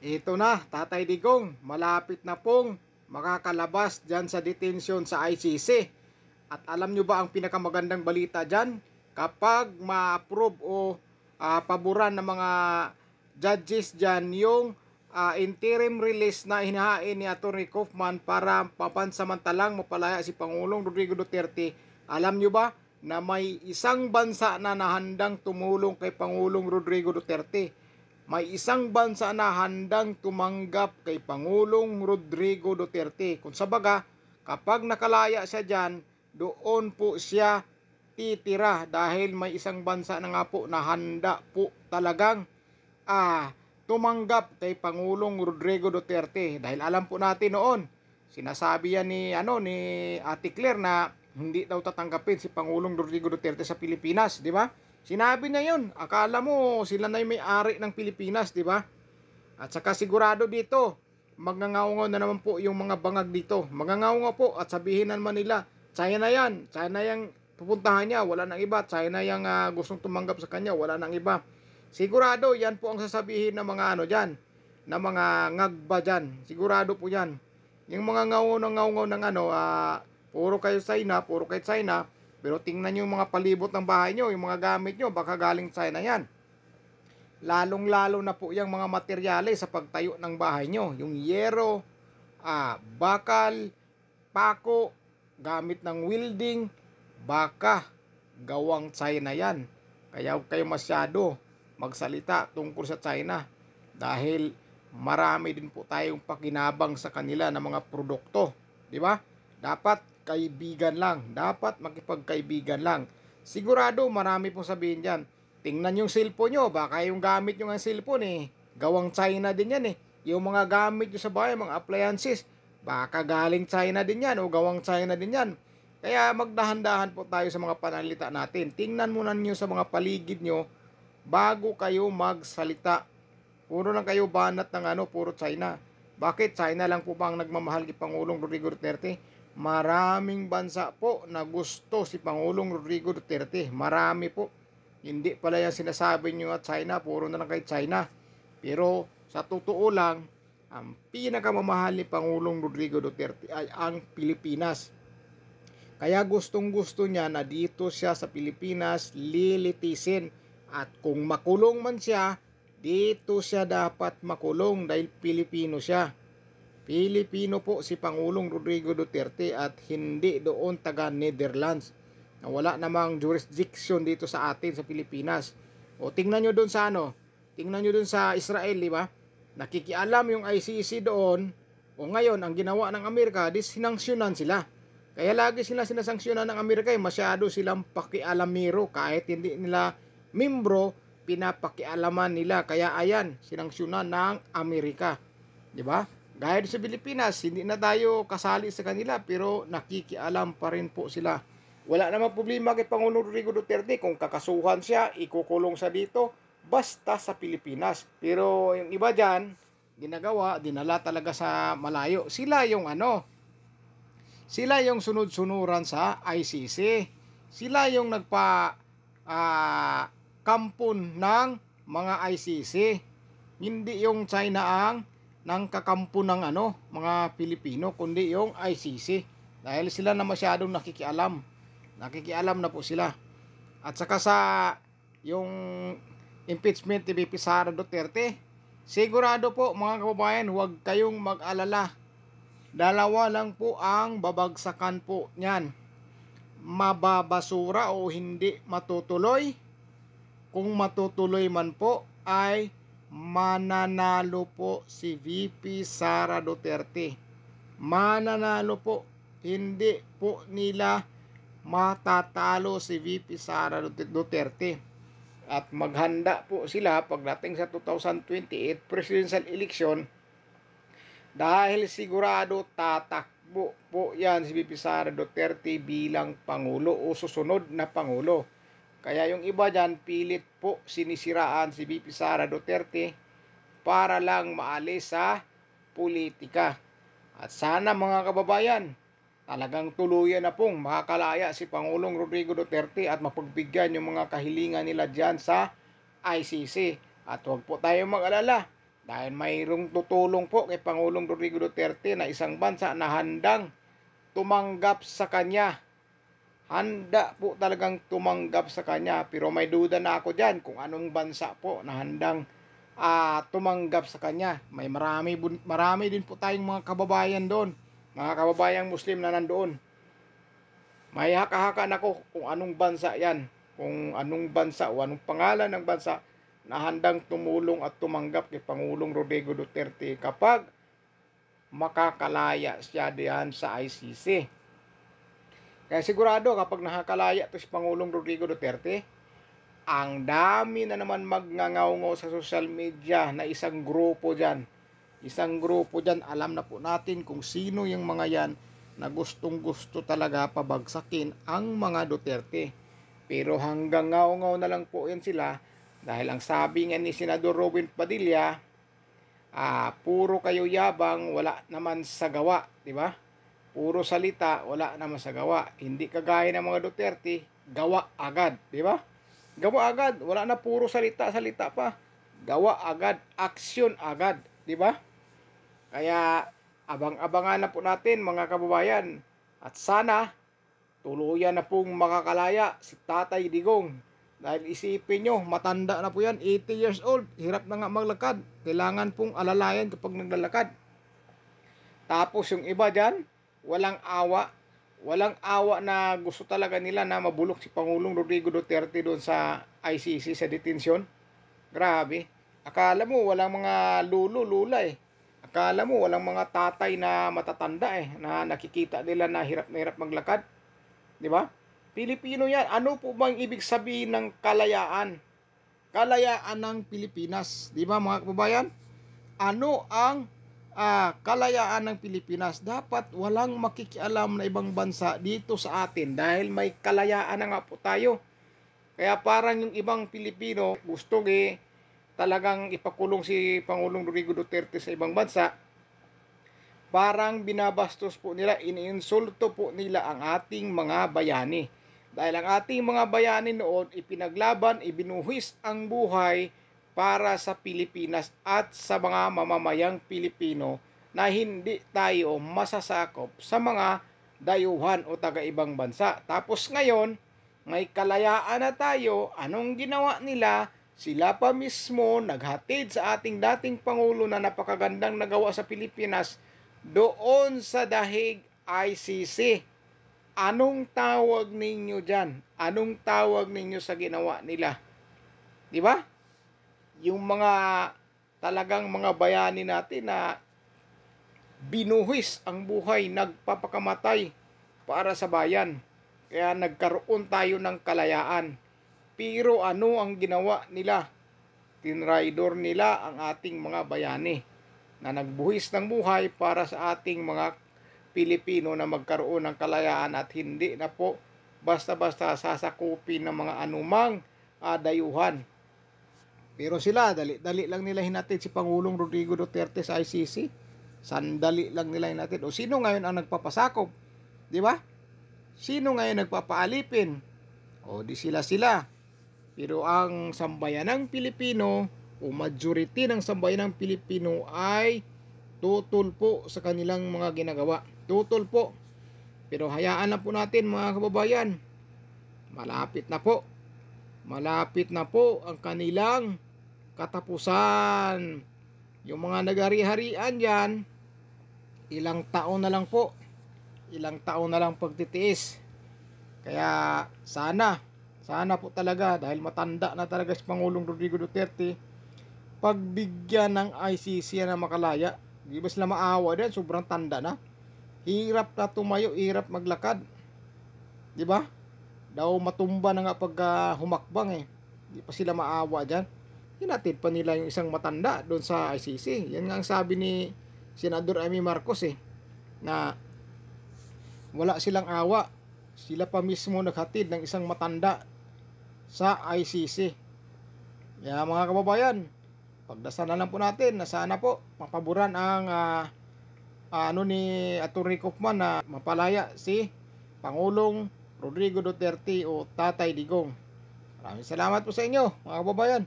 Ito na, Tatay Digong, malapit na pong makakalabas dyan sa detention sa ICC. At alam nyo ba ang pinakamagandang balita dyan? Kapag ma-approve o paboran ng mga judges dyan yung interim release na hinahain ni Atty. Kaufman para papansamantalang mapalaya si Pangulong Rodrigo Duterte, alam nyo ba na may isang bansa na nahandang tumulong kay Pangulong Rodrigo Duterte? May isang bansa na handang tumanggap kay Pangulong Rodrigo Duterte. Kung sabaga, kapag nakalaya siya dyan, doon po siya titira dahil may isang bansa na nga po na handa po talagang tumanggap kay Pangulong Rodrigo Duterte. Dahil alam po natin noon, sinasabi yan ni Ate Claire na hindi daw tatanggapin si Pangulong Rodrigo Duterte sa Pilipinas, di ba? Sinabi niya yun. Akala mo sila na yung may-ari ng Pilipinas, di ba? At saka sigurado dito, magngangaungaw na naman po yung mga bangag dito. Magngangaungaw po at sabihin naman nila, China yan. China yung pupuntahan niya, wala nang iba. China yung gustong tumanggap sa kanya, wala nang iba. Sigurado, yan po ang sasabihin ng mga dyan, ng mga ngagba dyan. Sigurado po yan. Yung mga ngaungaw ng puro kayo China, puro kayo China. Pero tingnan nyo yung mga palibot ng bahay nyo, yung mga gamit nyo, baka galing China yan. Lalong-lalo na po yung mga materyales sa pagtayo ng bahay nyo. Yung yero, bakal, pako, gamit ng welding, baka gawang China yan. Kaya huwag kayo masyado magsalita tungkol sa China. Dahil marami din po tayong pakinabang sa kanila ng mga produkto. Di ba? Dapat kaibigan lang. Dapat makipagkaibigan lang. Sigurado marami pong sabihin dyan. Tingnan yung cellphone nyo. Baka yung gamit nyo ng cellphone gawang China din yan Yung mga gamit nyo sa bahay, mga appliances, baka galing China din yan o gawang China din yan. Kaya magdahan-dahan po tayo sa mga panalita natin. Tingnan muna nyo sa mga paligid nyo bago kayo magsalita. Puro lang kayo banat ng puro China. Bakit? China lang po ba ang nagmamahal kay Pangulong Rodrigo Duterte? Maraming bansa po na gusto si Pangulong Rodrigo Duterte. Marami po. Hindi pala yan sinasabi nyo at China, puro na lang kay China. Pero sa totoo lang, ang pinakamamahal ni Pangulong Rodrigo Duterte ay ang Pilipinas. Kaya gustong gusto niya na dito siya sa Pilipinas lilitisin. At kung makulong man siya, dito siya dapat makulong dahil Pilipino siya. Pilipino po si Pangulong Rodrigo Duterte at hindi doon taga Netherlands na wala namang jurisdiction dito sa atin sa Pilipinas. O tingnan nyo doon sa tingnan nyo doon sa Israel, di ba? Nakikialam yung ICC doon. O ngayon, ang ginawa ng Amerika, sinangsyunan sila. Kaya lagi sila sinasanksyonan ng Amerika, masyado silang pakialamero. Kahit hindi nila membro, pinapakialaman nila. Kaya ayan, sinangsyunan ng Amerika. Di ba? Gaya sa Pilipinas, hindi na tayo kasali sa kanila pero nakikialam pa rin po sila. Wala namang problema kay Pangulong Rodrigo Duterte kung kakasuhan siya, ikukulong sa dito, basta sa Pilipinas. Pero yung iba dyan, dinala talaga sa malayo. Sila yung sila yung sunod-sunuran sa ICC. Sila yung kampon ng mga ICC. Hindi yung China ang ng kakampo ng mga Pilipino, kundi yung ICC. Dahil sila na masyadong nakikialam. Nakikialam na po sila. At saka sa yung impeachment ni VP Sara Duterte, sigurado po mga kababayan, huwag kayong mag-alala. Dalawa lang po ang babagsakan po niyan. Mababasura o hindi matutuloy. Kung matutuloy man po ay mananalo po si VP Sara Duterte. Mananalo po. Hindi po nila matatalo si VP Sara Duterte. At maghanda po sila pagdating sa 2028 presidential election dahil sigurado tatakbo po yan si VP Sara Duterte bilang Pangulo o susunod na Pangulo. Kaya yung iba dyan, pilit po sinisiraan si VP Sara Duterte para lang maalis sa politika. At sana mga kababayan, talagang tuluyan na pong makakalaya si Pangulong Rodrigo Duterte at mapagbigyan yung mga kahilingan nila dyan sa ICC. At huwag po tayong mag-alala, Dahil mayroong tutulong po kay Pangulong Rodrigo Duterte na isang bansa na handang tumanggap sa kanya. Handa po talagang tumanggap sa kanya. Pero may duda na ako dyan kung anong bansa po na handang tumanggap sa kanya. Marami din po tayong mga kababayan doon. Mga kababayang Muslim na nandoon. May haka-haka na ko kung anong bansa yan. Kung anong bansa o anong pangalan ng bansa na handang tumulong at tumanggap kay Pangulong Rodrigo Duterte kapag makakalaya siya diyan sa ICC. Kaya sigurado kapag nakakalaya to si Pangulong Rodrigo Duterte, ang dami na naman magngangaw sa social media na isang grupo dyan. Isang grupo dyan, alam na po natin kung sino yung mga yan na gustong gusto talaga pabagsakin ang mga Duterte. Pero hanggang ngaw-ngaw na lang po yan sila. Dahil ang sabi nga ni Senador Robin Padilla, puro kayo yabang, wala naman sa gawa, di ba? Puro salita, wala naman sa gawa. Hindi kagaya ng mga Duterte, gawa agad, di ba? Gawa agad, wala na puro salita pa. Gawa agad, aksyon agad, di ba? Kaya abang-abangan na po natin mga kababayan. At sana tuluyan na pong makakalaya si Tatay Digong. Dahil isipin nyo, matanda na po yan, 80 years old, hirap na nga maglakad. Kailangan pong alalayan kapag naglalakad. Tapos yung iba dyan, walang awa na gusto talaga nila na mabulok si Pangulong Rodrigo Duterte doon sa ICC, sa detention. Grabe. Akala mo walang mga lula eh. Akala mo walang mga tatay na matatanda eh, na nakikita nila na hirap maglakad. Di ba? Pilipino yan. Ano po bang ibig sabihin ng kalayaan? Kalayaan ng Pilipinas. Di ba mga kababayan? Ano ang kalayaan ng Pilipinas? Dapat walang makikialam na ibang bansa dito sa atin dahil may kalayaan na nga po tayo. Kaya parang yung ibang Pilipino gusto talagang ipakulong si Pangulong Rodrigo Duterte sa ibang bansa. Parang binabastos po nila, iniinsulto po nila ang ating mga bayani. Dahil ang ating mga bayani noon ipinaglaban, ibinuhis ang buhay para sa Pilipinas at sa mga mamamayang Pilipino na hindi tayo masasakop sa mga dayuhan o taga-ibang bansa. Tapos ngayon, may kalayaan na tayo, anong ginawa nila? Sila pa mismo naghatid sa ating dating Pangulo na napakagandang nagawa sa Pilipinas doon sa dahig ICC. Anong tawag ninyo dyan? Anong tawag ninyo sa ginawa nila? Di ba? Yung mga talagang mga bayani natin na binuhis ang buhay, nagpapakamatay para sa bayan. Kaya nagkaroon tayo ng kalayaan. Pero ano ang ginawa nila? Tinraidor nila ang ating mga bayani na nagbuhis ng buhay para sa ating mga Pilipino na magkaroon ng kalayaan at hindi na po basta-basta sasakupin ng mga anumang dayuhan. Pero sila, dali lang nila hinatid si Pangulong Rodrigo Duterte sa ICC. Sandali lang nila hinatid. O sino ngayon ang nagpapasakop? Di ba? Sino ngayon nagpapaalipin? O di sila. Pero ang sambayanang Pilipino o majority ng sambayanang Pilipino ay tutol po sa kanilang mga ginagawa. Tutol po. Pero hayaan na po natin mga kababayan. Malapit na po. Malapit na po ang kanilang katapusan. Yung mga nagari-harian dyan, ilang taon na lang po. Ilang taon na lang pagtitiis. Kaya sana po talaga, dahil matanda na talaga si Pangulong Rodrigo Duterte, pagbigyan ng ICC na makalaya. Di ba sila maawa din? Sobrang tanda na. Hirap na tumayo, hirap maglakad. Di ba? Daw matumba na nga pag humakbang eh. Di pa sila maawa dyan. Hinatid pa nila yung isang matanda doon sa ICC. Yan nga ang sabi ni Senador Amy Marcos eh, na wala silang awa. Sila pa mismo naghatid ng isang matanda sa ICC. Kaya mga kababayan, pagdasalan lang po natin na sana po mapaboran ang ni Atty. Kaufman na mapalaya si Pangulong Rodrigo Duterte o Tatay Digong. Maraming salamat po sa inyo mga kababayan.